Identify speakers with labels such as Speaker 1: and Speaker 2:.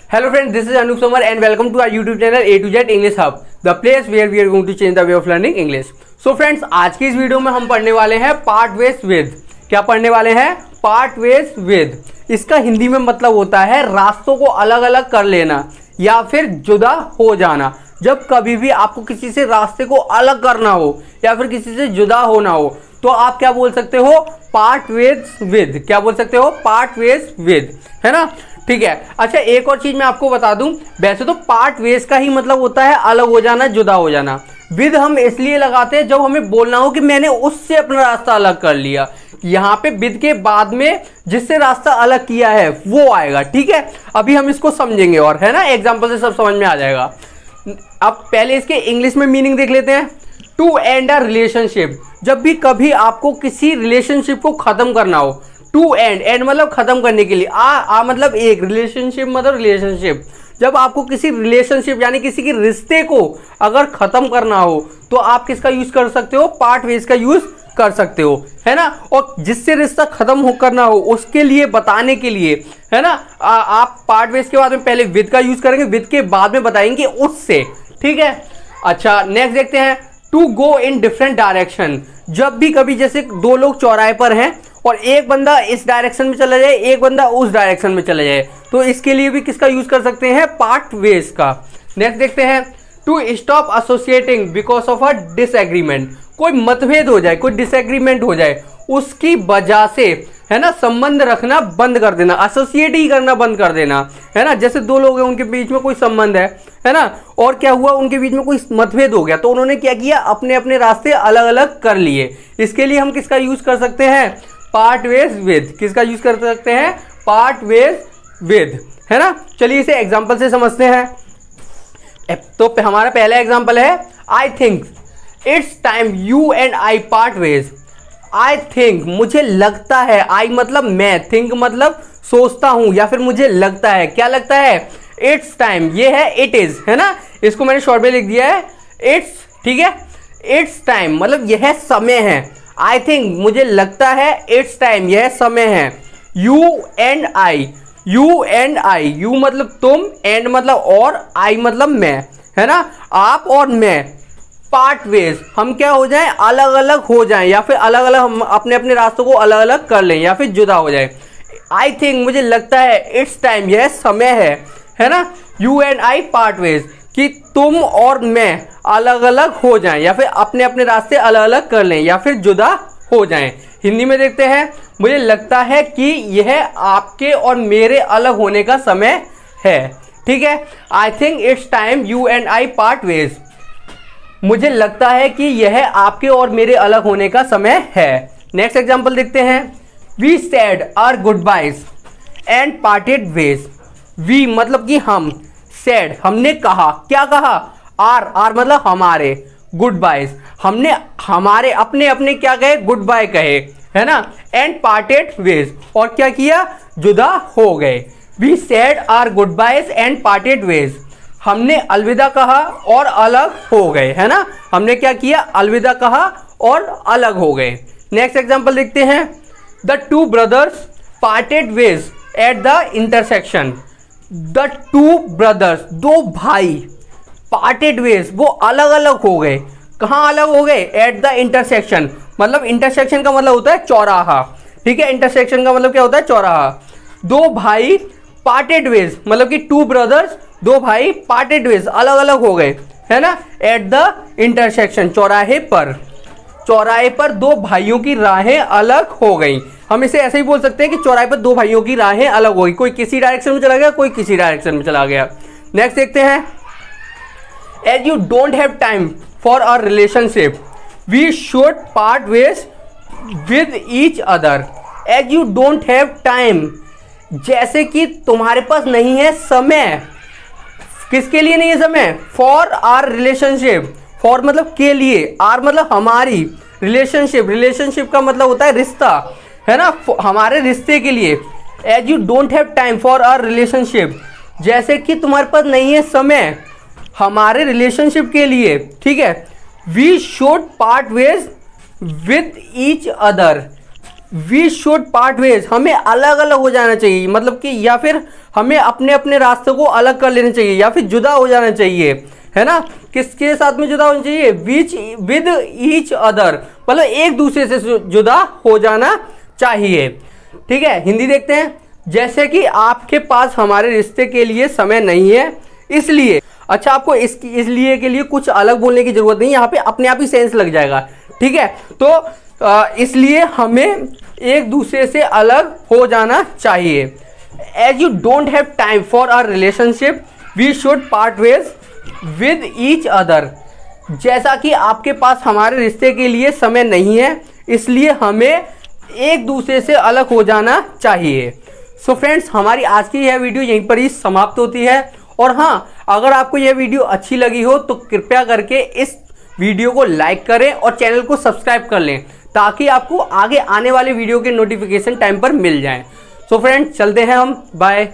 Speaker 1: Hello friends, this is Anup Somar and welcome to our YouTube channel A to Z English Hub, the place where we are going to change the way of learning English. So friends, आज की इस video में हम पढ़ने वाले हैं part ways with. क्या पढ़ने वाले हैं? Part ways with. इसका हिंदी में मतलब होता है रास्तों को अलग अलग कर लेना या फिर जुदा हो जाना। जब कभी भी आपको किसी से रास्ते को अलग करना हो या फिर किसी से जुदा होना हो तो आप क्या बोल सकते हो? Part ways with. क्या बोल सकते हो? पार्ट वेज विद, है ना? ठीक है। अच्छा, एक और चीज मैं आपको बता दूं, वैसे तो पार्ट वेज का ही मतलब होता है अलग हो जाना, जुदा हो जाना। विद हम इसलिए लगाते हैं जब हमें बोलना हो कि मैंने उससे अपना रास्ता अलग कर लिया। यहाँ पे विद के बाद में जिससे रास्ता अलग किया है वो आएगा। ठीक है, अभी हम इसको समझेंगे और, है ना, एग्जाम्पल से सब समझ में आ जाएगा। अब पहले इसके इंग्लिश में मीनिंग देख लेते हैं। टू एंड अ रिलेशनशिप, जब भी कभी आपको किसी रिलेशनशिप को खत्म करना हो, टू एंड मतलब खत्म करने के लिए, आ मतलब एक, रिलेशनशिप मतलब रिलेशनशिप। जब आपको किसी रिलेशनशिप यानी किसी के रिश्ते को अगर खत्म करना हो तो आप किसका यूज कर सकते हो? पार्ट वेज का यूज कर सकते हो, है ना। और जिससे रिश्ता खत्म हो करना हो उसके लिए बताने के लिए, है ना, आप पार्ट वेज के बाद में पहले विद का यूज करेंगे, विद के बाद में बताएंगे उससे। ठीक है। अच्छा, नेक्स्ट देखते हैं। To go in different direction, जब भी कभी जैसे दो लोग चौराहे पर हैं और एक बंदा इस डायरेक्शन में चला जाए, एक बंदा उस डायरेक्शन में चला जाए, तो इसके लिए भी किसका यूज कर सकते हैं? पार्ट वेज का। नेक्स्ट देखते हैं। To stop associating because of a disagreement, कोई मतभेद हो जाए, कोई डिसएग्रीमेंट हो जाए, उसकी वजह से, है ना, संबंध रखना बंद कर देना, एसोसिएट ही करना बंद कर देना, है ना। जैसे दो लोग हैं, उनके बीच में कोई संबंध है ना, और क्या हुआ, उनके बीच में कोई मतभेद हो गया तो उन्होंने क्या किया? अपने अपने रास्ते अलग अलग कर लिए। इसके लिए हम किसका यूज कर सकते हैं? Part ways with. किसका यूज कर सकते हैं? पार्ट वेज विद, है ना। चलिए इसे एग्जांपल से समझते हैं। तो हमारा पहला एग्जांपल है, I think it's time you and I part ways. I think, मुझे लगता है, आई मतलब मैं, थिंक मतलब सोचता हूं या फिर मुझे लगता है। क्या लगता है? इट्स टाइम, ये है इट इज, है ना, इसको मैंने शॉर्ट में लिख दिया है इट्स। ठीक है, इट्स टाइम मतलब यह समय है। आई थिंक, मुझे लगता है, इट्स टाइम, यह समय है। You and I, you and I, you मतलब तुम, एंड मतलब और, आई मतलब मैं, है ना, आप और मैं। पार्ट वेज, हम क्या हो जाएं? अलग अलग हो जाएं या फिर अलग अलग हम अपने अपने रास्तों को अलग अलग कर लें या फिर जुदा हो जाए। आई थिंक, मुझे लगता है, इट्स टाइम, यह समय है ना। You and I part ways, कि तुम और मैं अलग अलग हो जाएं या फिर अपने अपने रास्ते अलग अलग कर लें या फिर जुदा हो जाएं। हिंदी में देखते हैं। मुझे लगता है कि यह आपके और मेरे अलग होने का समय है। ठीक है, I think it's time you and I part ways. मुझे लगता है कि यह आपके और मेरे अलग होने का समय है। नेक्स्ट एग्जांपल देखते हैं। We said our goodbyes and parted ways. We मतलब कि हम, सेड हमने कहा, क्या कहा? आर मतलब हमारे, गुड बाइज हमने हमारे अपने अपने क्या कहे? गुड बाय कहे, है ना। एंड पार्टेड वेज, और क्या किया? जुदा हो गए। We said our goodbyes and parted ways, हमने अलविदा कहा और अलग हो गए, है ना। हमने क्या किया? अलविदा कहा और अलग हो गए। नेक्स्ट एग्जांपल देखते हैं। The two brothers parted ways at the intersection. The two brothers, दो भाई, पार्टेड वेज, वो अलग अलग हो गए। कहाँ अलग हो गए? एट द इंटरसेक्शन, मतलब इंटरसेक्शन का मतलब होता है चौराहा। ठीक है, इंटरसेक्शन का मतलब क्या होता है? चौराहा। दो भाई पार्टेड वेज मतलब कि टू ब्रदर्स, दो भाई पार्टेड वेज, अलग अलग हो गए, है ना, एट द इंटरसेक्शन, चौराहे पर। चौराहे पर दो भाइयों की राहें अलग हो गई। हम इसे ऐसे ही बोल सकते हैं कि चौराहे पर दो भाइयों की राहें अलग हो गई। कोई किसी डायरेक्शन में चला गया, कोई किसी डायरेक्शन में चला गया। नेक्स्ट देखते हैं। As you don't have time for a relationship we should part ways with each other. As you don't have time, जैसे कि तुम्हारे पास नहीं है समय। किसके लिए नहीं है समय? फॉर आर रिलेशनशिप, फॉर मतलब के लिए, आर मतलब हमारी, रिलेशनशिप, रिलेशनशिप का मतलब होता है रिश्ता, है ना, हमारे रिश्ते के लिए। As you don't have time for our relationship, जैसे कि तुम्हारे पास नहीं है समय हमारे रिलेशनशिप के लिए। ठीक है। We should part ways with each other, we should part ways, हमें अलग अलग हो जाना चाहिए, मतलब कि या फिर हमें अपने अपने रास्ते को अलग कर लेना चाहिए या फिर जुदा हो जाना चाहिए, है ना। किसके साथ में जुदा होना चाहिए, विच विद ईच अदर, मतलब एक दूसरे से जुदा हो जाना चाहिए। ठीक है, हिंदी देखते हैं। जैसे कि आपके पास हमारे रिश्ते के लिए समय नहीं है, इसलिए, अच्छा आपको इसलिए के लिए कुछ अलग बोलने की जरूरत नहीं, यहाँ पे अपने आप ही सेंस लग जाएगा। ठीक है, तो इसलिए हमें एक दूसरे से अलग हो जाना चाहिए। As you don't have time for our relationship we should part ways with each other, जैसा कि आपके पास हमारे रिश्ते के लिए समय नहीं है, इसलिए हमें एक दूसरे से अलग हो जाना चाहिए। सो फ्रेंड्स, हमारी आज की यह वीडियो यहीं पर ही समाप्त होती है। और हाँ, अगर आपको यह वीडियो अच्छी लगी हो तो कृपया करके इस वीडियो को लाइक करें और चैनल को सब्सक्राइब कर लें, ताकि आपको आगे आने वाले वीडियो के नोटिफिकेशन टाइम पर मिल जाएं। सो फ्रेंड्स, चलते हैं हम, बाय।